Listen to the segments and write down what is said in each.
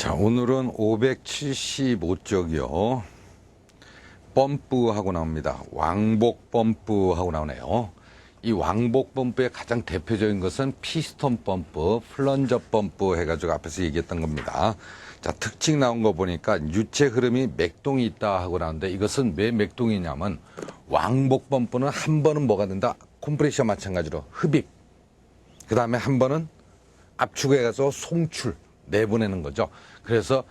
자, 오늘은 575쪽이요. 펌프하고 나옵니다. 왕복 펌프하고 나오네요. 이 왕복 펌프의 가장 대표적인 것은 피스톤 펌프, 플런저 펌프 해가지고 앞에서 얘기했던 겁니다. 자, 특징 나온 거 보니까 유체 흐름이 맥동이 있다 하고 나오는데 이것은 왜 맥동이냐면 왕복 펌프는 한 번은 뭐가 된다? 컴프레셔 마찬가지로 흡입. 그 다음에 한 번은 압축해가서 송출, 내보내는 거죠. 그래서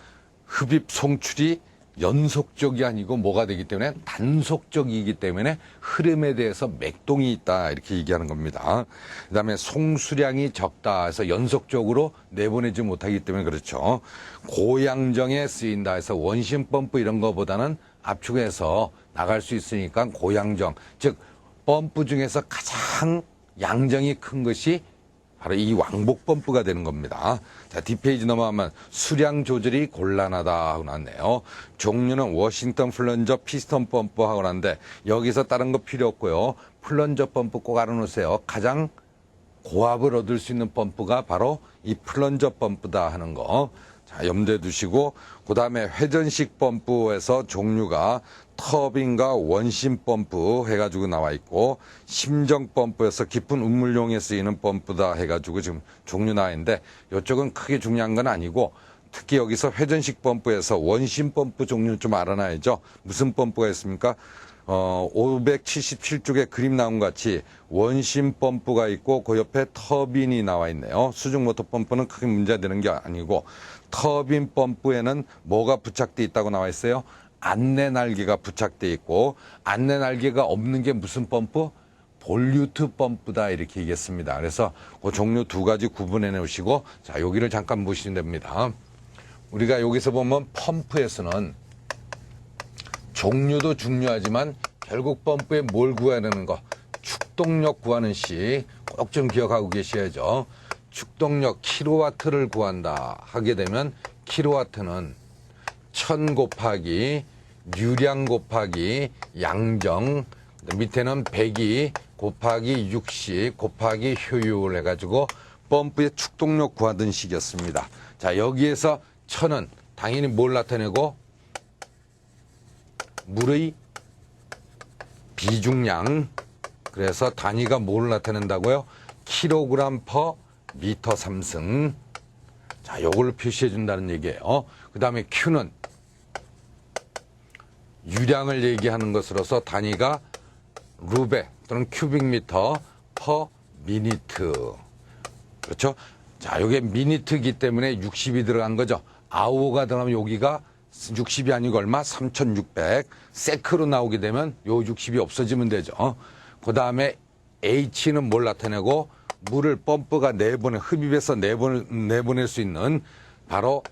흡입 송출이 연속적이 아니고 뭐가 되기 때문에 단속적이기 때문에 흐름에 대해서 맥동이 있다 이렇게 얘기하는 겁니다. 그다음에 송수량이 적다 해서 연속적으로 내보내지 못하기 때문에 그렇죠. 고양정에 쓰인다 해서 원심 펌프 이런 거보다는 압축해서 나갈 수 있으니까 고양정, 즉 펌프 중에서 가장 양정이 큰 것이 바로 이 왕복 펌프가 되는 겁니다. 자, 뒷페이지 넘어가면 수량 조절이 곤란하다 하고 나왔네요. 종류는 워싱턴 플런저 피스톤 펌프 하고 나왔는데 여기서 다른 거 필요 없고요. 플런저 펌프 꼭 알아놓으세요. 가장 고압을 얻을 수 있는 펌프가 바로 이 플런저 펌프다 하는 거. 자, 염두에 두시고 그 다음에 회전식 펌프에서 종류가 터빈과 원심 펌프 해가지고 나와 있고 심정 펌프에서 깊은 우물용에 쓰이는 펌프다 해가지고 지금 종류 나와 있는데 이쪽은 크게 중요한 건 아니고 특히 여기서 회전식 펌프에서 원심 펌프 종류는 좀 알아놔야죠. 무슨 펌프가 있습니까? 577쪽에 그림 나온 것 같이 원심 펌프가 있고 그 옆에 터빈이 나와 있네요. 수중 모터 펌프는 크게 문제되는 게 아니고 터빈 펌프에는 뭐가 부착되어 있다고 나와 있어요? 안내 날개가 부착되어 있고 안내 날개가 없는 게 무슨 펌프? 볼류트 펌프다 이렇게 얘기했습니다. 그래서 그 종류 두 가지 구분해 놓으시고 자, 여기를 잠깐 보시면 됩니다. 우리가 여기서 보면 펌프에서는 종류도 중요하지만 결국 펌프에 뭘 구해야 되는 거? 축동력 구하는 식 꼭 좀 기억하고 계셔야죠. 축동력 킬로와트를 구한다 하게 되면 킬로와트는 1000 곱하기 유량 곱하기 양정 밑에는 100이 곱하기 60 곱하기 효율 해가지고 펌프의 축동력 구하던 식이었습니다. 자, 여기에서 1000은 당연히 뭘 나타내고 물의 비중량, 그래서 단위가 뭘 나타낸다고요? 킬로그램 퍼 미터 3승. 자, 요걸 표시해 준다는 얘기예요. 그 다음에 Q는 유량을 얘기하는 것으로서 단위가 루베 또는 큐빅미터 퍼 미니트. 그렇죠? 자, 요게 미니트이기 때문에 60이 들어간 거죠. 아우가 들어가면 여기가 60이 아니고 얼마? 3600. 세크로 나오게 되면 요 60이 없어지면 되죠. 그 다음에 H는 뭘 나타내고 물을 펌프가 흡입해서 내보낼 수 있는 바로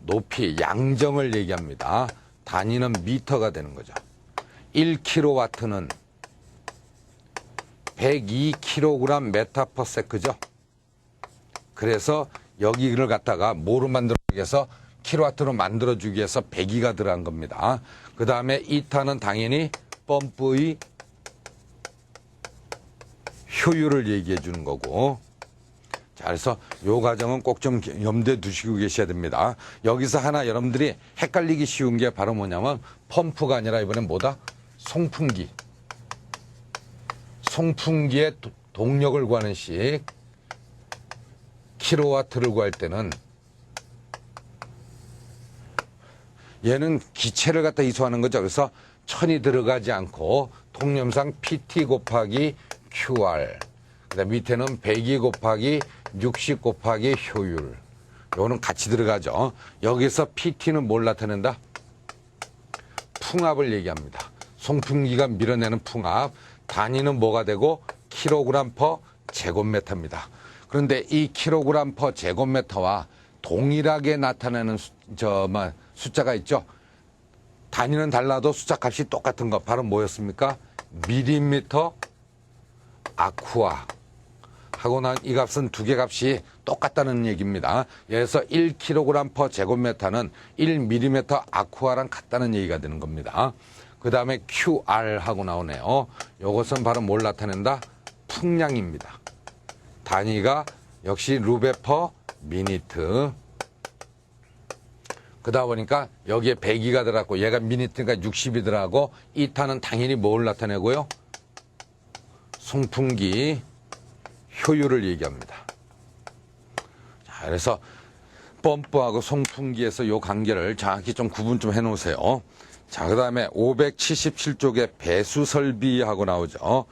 높이, 양정을 얘기합니다. 단위는 미터가 되는 거죠. 1kW는 102kg 메타 퍼 세크죠. 그래서 여기를 갖다가 뭐로 만들어주기 위해서 킬로와트로 만들어주기 위해서 102가 들어간 겁니다. 그 다음에 이타는 당연히 펌프의 효율을 얘기해 주는 거고. 자, 그래서 요 과정은 꼭 좀 염두에 두시고 계셔야 됩니다. 여기서 하나 여러분들이 헷갈리기 쉬운 게 바로 뭐냐면 펌프가 아니라 이번엔 뭐다? 송풍기. 송풍기의 동력을 구하는 식. 킬로와트를 구할 때는 얘는 기체를 갖다 이수하는 거죠. 그래서 1000이 들어가지 않고 통념상 PT 곱하기 QR. 그다음 밑에는 102 곱하기 60 곱하기 효율. 요거는 같이 들어가죠. 여기서 PT는 뭘 나타낸다? 풍압을 얘기합니다. 송풍기가 밀어내는 풍압. 단위는 뭐가 되고 킬로그램 퍼 제곱미터입니다. 그런데 이 킬로그램 퍼 제곱미터와 동일하게 나타내는 숫자가 있죠. 단위는 달라도 숫자 값이 똑같은 거 바로 뭐였습니까? 밀리미터 아쿠아 하고 난 이 값은 두 개 값이 똑같다는 얘기입니다. 그래서 1kg per 제곱미터는 1mm 아쿠아랑 같다는 얘기가 되는 겁니다. 그 다음에 QR 하고 나오네요. 이것은 바로 뭘 나타낸다? 풍량입니다. 단위가 역시 루베 퍼 미니트. 그러다 보니까 여기에 100이가 들어갔고 얘가 미니트니까 60이 들어가고 이 탄은 당연히 뭘 나타내고요? 송풍기 효율을 얘기합니다. 자, 그래서 펌프하고 송풍기에서 요 관계를 정확히 좀 구분 좀 해놓으세요. 자, 그 다음에 577쪽에 배수 설비하고 나오죠.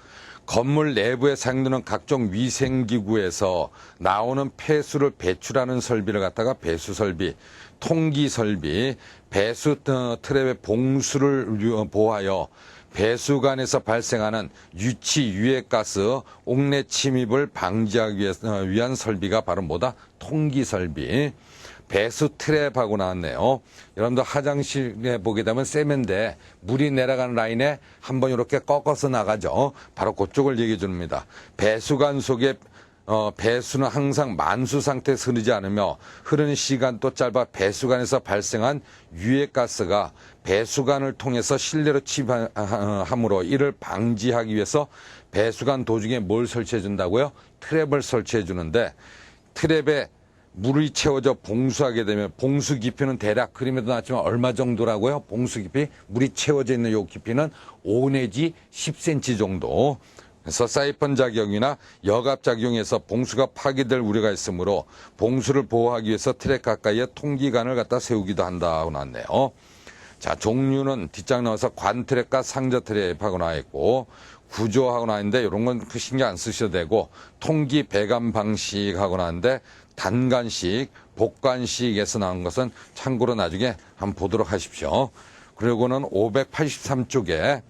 건물 내부에 사용되는 각종 위생기구에서 나오는 폐수를 배출하는 설비를 갖다가 배수 설비, 통기 설비, 배수 트랩의 봉수를 보호하여 배수관에서 발생하는 유치 유해가스, 옥내 침입을 방지하기 위한 설비가 바로 뭐다? 통기 설비. 배수 트랩하고 나왔네요. 여러분들 화장실에 보게 되면 세면대 물이 내려가는 라인에 한번 이렇게 꺾어서 나가죠. 바로 그쪽을 얘기해 줍니다. 배수관 속에 배수는 항상 만수 상태에서 흐르지 않으며 흐르는 시간도 짧아 배수관에서 발생한 유해가스가 배수관을 통해서 실내로 침입함으로 이를 방지하기 위해서 배수관 도중에 뭘 설치해 준다고요? 트랩을 설치해 주는데 트랩에 물이 채워져 봉수하게 되면 봉수 깊이는 대략 그림에도 나왔지만 얼마 정도라고요? 봉수 깊이 물이 채워져 있는 요 깊이는 5 내지 10cm 정도. 그래서 사이펀 작용이나 여갑 작용에서 봉수가 파괴될 우려가 있으므로 봉수를 보호하기 위해서 트랩 가까이에 통기관을 갖다 세우기도 한다고 나왔네요. 자, 종류는 뒷장 나와서 관 트랩과 상자 트랩하고 나와 있고 구조하고 나왔는데 이런 건 신경 안 쓰셔도 되고 통기 배관 방식하고 나왔는데 단관식, 복관식에서 나온 것은 참고로 나중에 한번 보도록 하십시오. 그리고는 583쪽에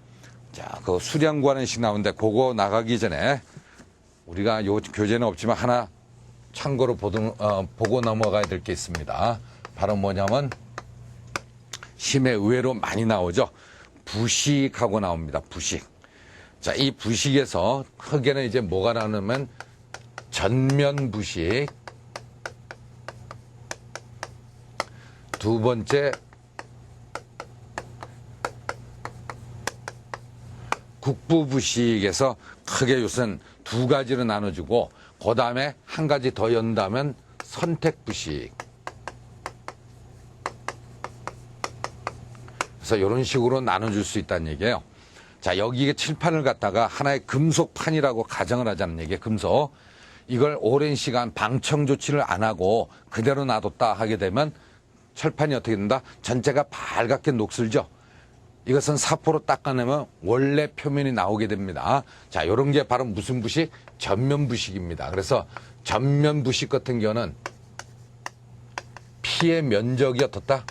자, 그 수량관식 나오는데 그거 나가기 전에 우리가 요 교재는 없지만 하나 참고로 보고 넘어가야 될 게 있습니다. 바로 뭐냐면 심해 의외로 많이 나오죠. 부식하고 나옵니다. 부식. 자, 이 부식에서 크게는 이제 뭐가 나오냐면 전면 부식, 두 번째 국부 부식에서 크게 요새는 두 가지로 나눠주고 그 다음에 한 가지 더 연다면 선택 부식. 그래서 이런 식으로 나눠줄 수 있다는 얘기예요. 자, 여기에 칠판을 갖다가 하나의 금속판이라고 가정을 하자는 얘기예요. 금속. 이걸 오랜 시간 방청 조치를 안 하고 그대로 놔뒀다 하게 되면 철판이 어떻게 된다? 전체가 밝게 녹슬죠. 이것은 사포로 닦아내면 원래 표면이 나오게 됩니다. 자, 이런 게 바로 무슨 부식? 전면 부식입니다. 그래서 전면 부식 같은 경우는 피해 면적이 어떻다?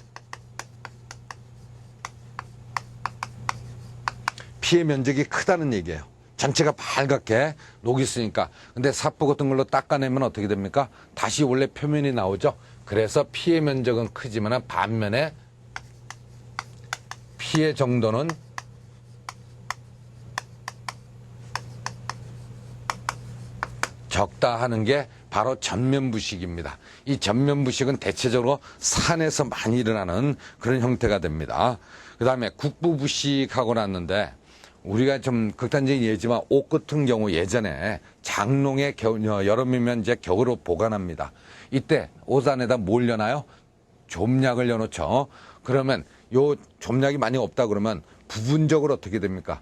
피해 면적이 크다는 얘기예요. 전체가 밝게 녹이 있으니까. 근데 사포 같은 걸로 닦아내면 어떻게 됩니까? 다시 원래 표면이 나오죠. 그래서 피해 면적은 크지만 반면에 피해 정도는 적다 하는 게 바로 전면 부식입니다. 이 전면 부식은 대체적으로 산에서 많이 일어나는 그런 형태가 됩니다. 그 다음에 국부 부식하고 났는데 우리가 좀 극단적인 예지만 옷 같은 경우 예전에 장롱에 여름이면 이제 겨울로 보관합니다. 이때 옷 안에다 뭘 넣나요? 좀약을 넣어놓죠. 그러면 요 좀약이 많이 없다 그러면 부분적으로 어떻게 됩니까?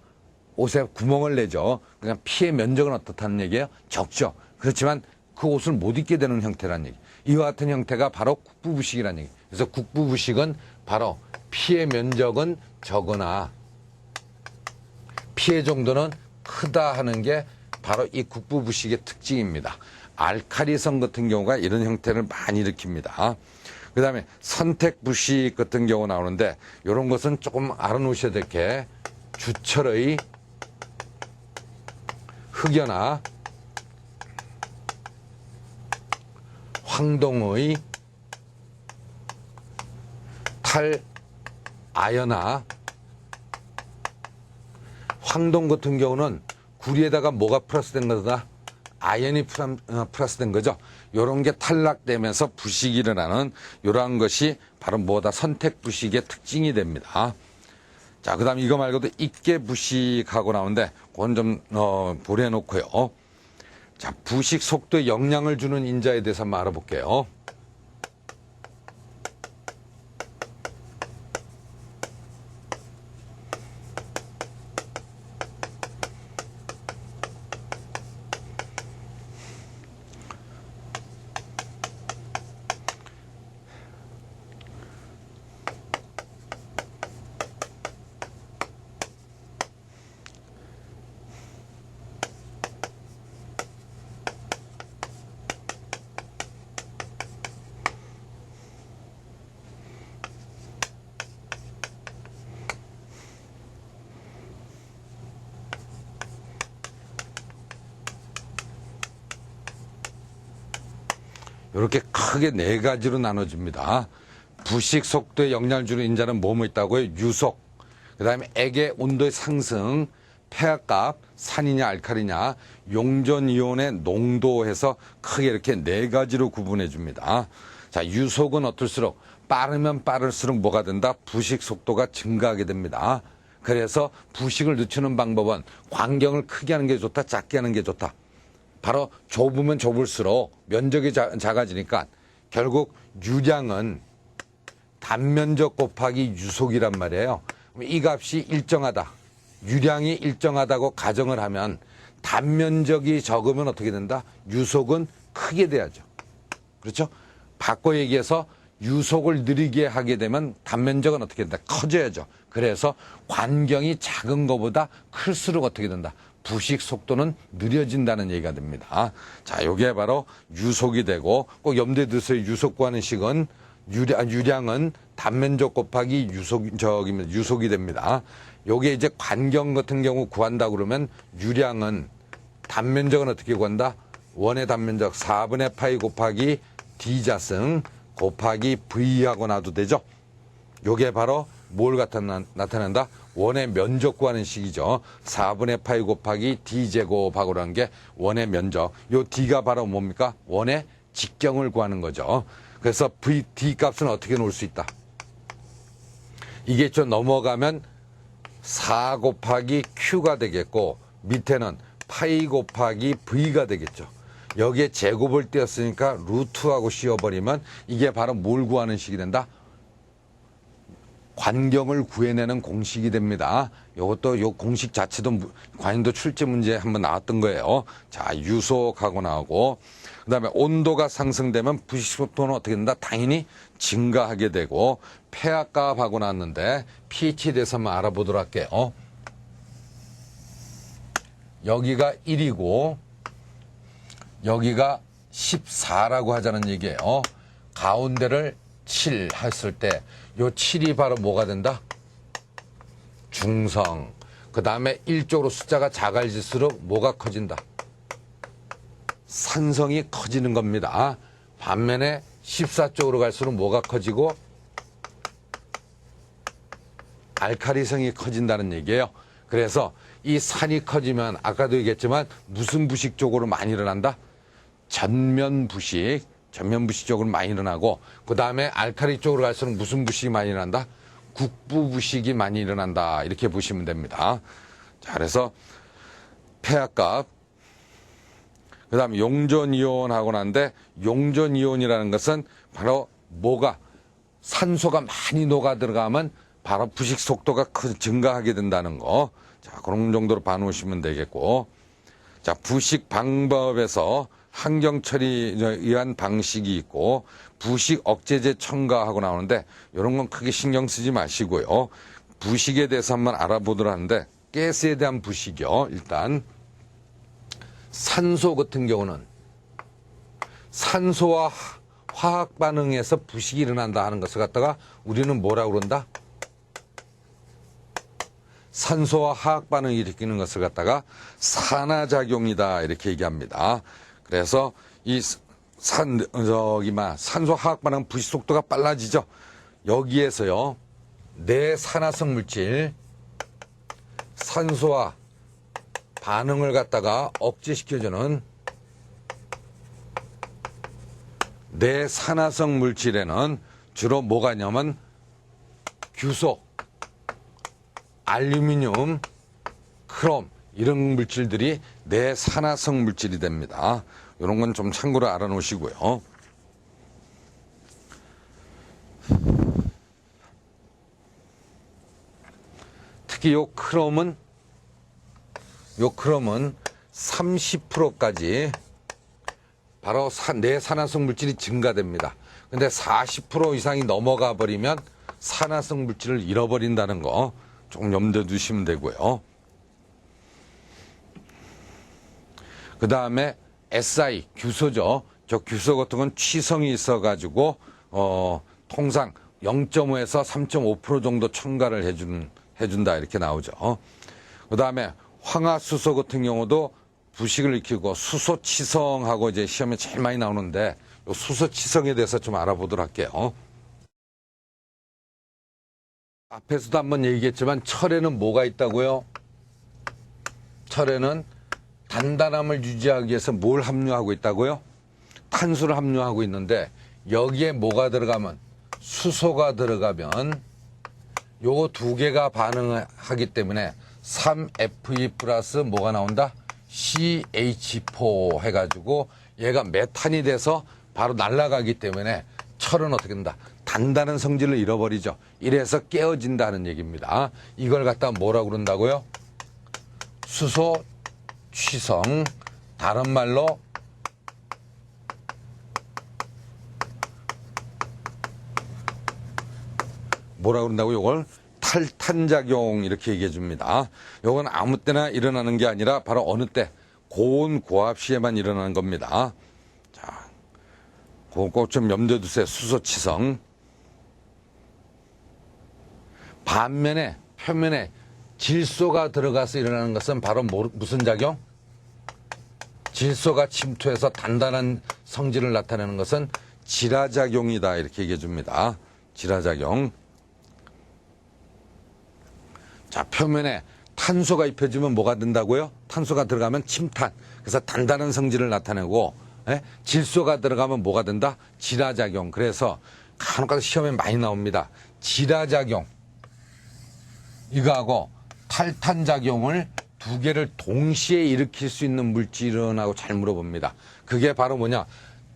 옷에 구멍을 내죠. 그냥 피해 면적은 어떻다는 얘기예요? 적죠. 그렇지만 그 옷을 못 입게 되는 형태라는 얘기. 이와 같은 형태가 바로 국부부식이라는 얘기. 그래서 국부부식은 바로 피해 면적은 적으나 피해 정도는 크다 하는 게 바로 이 국부부식의 특징입니다. 알카리성 같은 경우가 이런 형태를 많이 일으킵니다. 그 다음에 선택부식 같은 경우 나오는데 이런 것은 조금 알아놓으셔야 될 게 주철의 흑연화, 황동의 탈아연화. 황동 같은 경우는 구리에다가 뭐가 플러스된 거다? 아연이 플러스된 거죠. 이런 게 탈락되면서 부식이 일어나는 이러한 것이 바로 뭐다? 선택부식의 특징이 됩니다. 자, 그 다음 이거 말고도 입계부식하고 나오는데 그건 좀 보내놓고요. 자, 부식 속도에 영향을 주는 인자에 대해서 한번 알아볼게요. 이렇게 크게 네 가지로 나눠집니다. 부식 속도에 영향을 주는 인자는 뭐뭐 있다고요? 유속, 그 다음에 액의 온도의 상승, 폐하값, 산이냐 알칼리냐, 용존이온의 농도해서 크게 이렇게 네 가지로 구분해 줍니다. 자, 유속은 어떨수록 빠르면 빠를수록 뭐가 된다? 부식 속도가 증가하게 됩니다. 그래서 부식을 늦추는 방법은 광경을 크게 하는 게 좋다, 작게 하는 게 좋다. 바로 좁으면 좁을수록 면적이 작아지니까 결국 유량은 단면적 곱하기 유속이란 말이에요. 이 값이 일정하다, 유량이 일정하다고 가정을 하면 단면적이 적으면 어떻게 된다? 유속은 크게 돼야죠. 그렇죠? 바꿔 얘기해서 유속을 느리게 하게 되면 단면적은 어떻게 된다? 커져야죠. 그래서 광경이 작은 것보다 클수록 어떻게 된다? 부식 속도는 느려진다는 얘기가 됩니다. 자, 요게 바로 유속이 되고, 꼭 염두에 두세요. 유속 구하는 식은 유량은 단면적 곱하기 유속이 됩니다. 요게 이제 광경 같은 경우 구한다 그러면 유량은 단면적은 어떻게 구한다? 원의 단면적 4분의 파이 곱하기 D자승 곱하기 V하고 놔도 되죠. 요게 바로 뭘 나타낸다? 원의 면적 구하는 식이죠. 4분의 파이 곱하기 D제곱하고 하는 게 원의 면적. 요 D가 바로 뭡니까? 원의 직경을 구하는 거죠. 그래서 D 값은 어떻게 놓을 수 있다? 이게 좀 넘어가면 4 곱하기 Q가 되겠고, 밑에는 파이 곱하기 V가 되겠죠. 여기에 제곱을 띄었으니까 루트하고 씌워버리면 이게 바로 뭘 구하는 식이 된다? 광경을 구해내는 공식이 됩니다. 이것도 요 공식 자체도 관인도 출제 문제 한번 나왔던 거예요. 자, 유속하고 나오고, 그 다음에 온도가 상승되면 부식 속도는 어떻게 된다? 당연히 증가하게 되고, 폐하값하고 나왔는데 pH에 대해서 한번 알아보도록 할게요. 여기가 1이고 여기가 14라고 하자는 얘기예요. 가운데를 7 했을 때 요 7이 바로 뭐가 된다? 중성. 그 다음에 1쪽으로 숫자가 작아질수록 뭐가 커진다? 산성이 커지는 겁니다. 반면에 14쪽으로 갈수록 뭐가 커지고? 알칼리성이 커진다는 얘기예요. 그래서 이 산이 커지면 아까도 얘기했지만 무슨 부식 쪽으로 많이 일어난다? 전면 부식 쪽으로 많이 일어나고, 그 다음에 알칼리 쪽으로 갈수록 무슨 부식이 많이 일어난다? 국부 부식이 많이 일어난다. 이렇게 보시면 됩니다. 자, 그래서 폐하값, 그 다음에 용존이온하고 나는데, 용존이온이라는 것은 바로 뭐가 산소가 많이 녹아 들어가면 바로 부식 속도가 증가하게 된다는 거. 자, 그런 정도로 봐놓으시면 되겠고. 자, 부식 방법에서 환경 처리에 의한 방식이 있고, 부식 억제제 첨가하고 나오는데, 이런 건 크게 신경 쓰지 마시고요. 부식에 대해서 한번 알아보도록 하는데, 가스에 대한 부식이요. 일단 산소 같은 경우는 산소와 화학 반응에서 부식이 일어난다 하는 것을 갖다가 우리는 뭐라고 그런다? 산소와 화학 반응을 일으키는 것을 갖다가 산화작용이다 이렇게 얘기합니다. 그래서 이 산소 화학 반응 부식 속도가 빨라지죠. 여기에서요, 내산화성 물질 산소와 반응을 갖다가 억제시켜주는 내산화성 물질에는 주로 뭐가 있냐면 규소, 알루미늄, 크롬 이런 물질들이 내산화성 물질이 됩니다. 이런 건 좀 참고로 알아놓으시고요. 특히 요 크롬은 30%까지 바로 내산화성 물질이 증가됩니다. 근데 40% 이상이 넘어가 버리면 산화성 물질을 잃어버린다는 거 좀 염두에 두시면 되고요. 그 다음에 SI, 규소죠. 저 규소 같은 건 취성이 있어가지고, 통상 0.5에서 3.5% 정도 첨가를 해준다, 이렇게 나오죠. 그 다음에 황화수소 같은 경우도 부식을 일으키고 수소치성하고 이제 시험에 제일 많이 나오는데, 요 수소치성에 대해서 좀 알아보도록 할게요. 앞에서도 한번 얘기했지만 철에는 뭐가 있다고요? 철에는 단단함을 유지하기 위해서 뭘 함유하고 있다고요? 탄수를 함유하고 있는데 여기에 뭐가 들어가면 수소가 들어가면 요거 두 개가 반응하기 때문에 3Fe 플러스 뭐가 나온다? CH4 해가지고 얘가 메탄이 돼서 바로 날아가기 때문에 철은 어떻게 된다? 단단한 성질을 잃어버리죠. 이래서 깨어진다는 얘기입니다. 이걸 갖다 뭐라고 그런다고요? 수소 취성. 다른 말로 뭐라고 그런다고요? 이걸 탈탄작용 이렇게 얘기해 줍니다. 이건 아무 때나 일어나는 게 아니라 바로 어느 때 고온 고압 시에만 일어나는 겁니다. 자, 그거 좀 염두에 두세요. 수소치성. 반면에 표면에 질소가 들어가서 일어나는 것은 바로 무슨 작용? 질소가 침투해서 단단한 성질을 나타내는 것은 질화작용이다 이렇게 얘기해 줍니다. 질화작용. 자, 표면에 탄소가 입혀지면 뭐가 된다고요? 탄소가 들어가면 침탄. 그래서 단단한 성질을 나타내고, 질소가 들어가면 뭐가 된다? 질화작용. 그래서 간혹가다 시험에 많이 나옵니다. 질화작용. 이거하고 탈탄작용을 두 개를 동시에 일으킬 수 있는 물질은 하고 잘 물어봅니다. 그게 바로 뭐냐?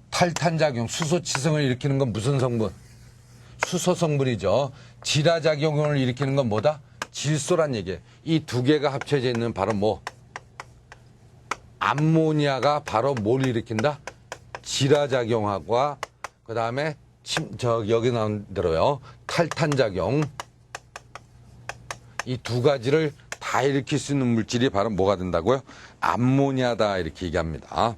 탈탄작용, 수소치성을 일으키는 건 무슨 성분? 수소 성분이죠. 질화작용을 일으키는 건 뭐다? 질소란 얘기예요. 이 두 개가 합쳐져 있는 바로 뭐? 암모니아가 바로 뭘 일으킨다? 질화작용하고 그 다음에 여기 나온 대로요. 탈탄작용. 이 두 가지를 다 일으킬 수 있는 물질이 바로 뭐가 된다고요? 암모니아다 이렇게 얘기합니다.